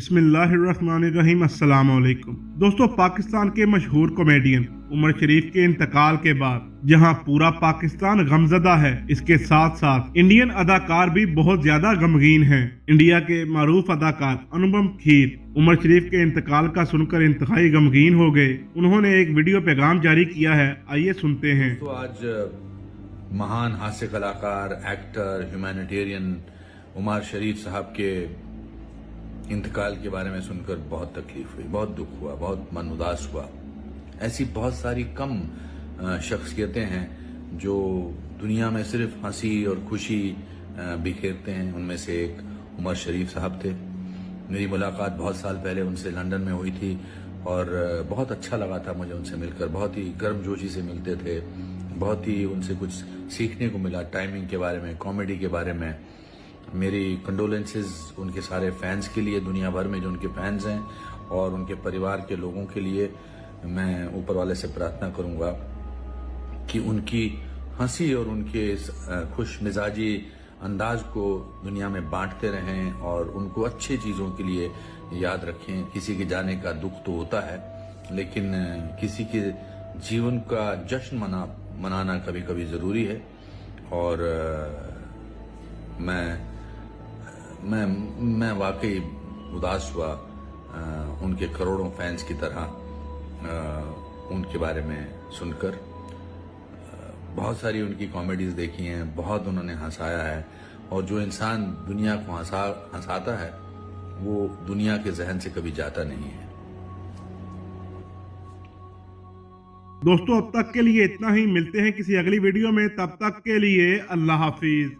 बिस्मिल्लाहिर्रहमानिर्रहीम। अस्सलाम वालेकुम दोस्तों, पाकिस्तान के मशहूर कॉमेडियन उमर शरीफ के इंतकाल के बाद जहां पूरा पाकिस्तान गमजदा है, इसके साथ साथ इंडियन अदाकार भी बहुत ज्यादा गमगीन हैं। इंडिया के मारूफ अदाकार अनुपम खेर उमर शरीफ के इंतकाल का सुनकर इंतहाई गमगीन हो गए। उन्होंने एक वीडियो पैगाम जारी किया है, आइए सुनते हैं। तो आज महान हास्य कलाकार, एक्टर, ह्यूमैनिटेरियन उमर शरीफ साहब के इंतकाल के बारे में सुनकर बहुत तकलीफ हुई, बहुत दुख हुआ, बहुत मन उदास हुआ। ऐसी बहुत सारी कम शख्सियतें हैं जो दुनिया में सिर्फ हंसी और खुशी बिखेरते हैं। उनमें से एक उमर शरीफ साहब थे। मेरी मुलाकात बहुत साल पहले उनसे लंदन में हुई थी और बहुत अच्छा लगा था मुझे उनसे मिलकर। बहुत ही गर्मजोशी से मिलते थे, बहुत ही उनसे कुछ सीखने को मिला, टाइमिंग के बारे में, कॉमेडी के बारे में। मेरी कंडोलेंसेस उनके सारे फैंस के लिए, दुनिया भर में जो उनके फैंस हैं, और उनके परिवार के लोगों के लिए। मैं ऊपर वाले से प्रार्थना करूंगा कि उनकी हंसी और उनके खुश मिजाजी अंदाज को दुनिया में बांटते रहें और उनको अच्छी चीज़ों के लिए याद रखें। किसी के जाने का दुख तो होता है, लेकिन किसी के जीवन का जश्न मनाना कभी कभी ज़रूरी है। और मैं वाकई उदास हुआ उनके करोड़ों फैंस की तरह उनके बारे में सुनकर। बहुत सारी उनकी कॉमेडीज देखी हैं, बहुत उन्होंने हंसाया है, और जो इंसान दुनिया को हंसाता है वो दुनिया के जहन से कभी जाता नहीं है। दोस्तों, अब तक के लिए इतना ही। मिलते हैं किसी अगली वीडियो में, तब तक के लिए अल्लाह हाफिज।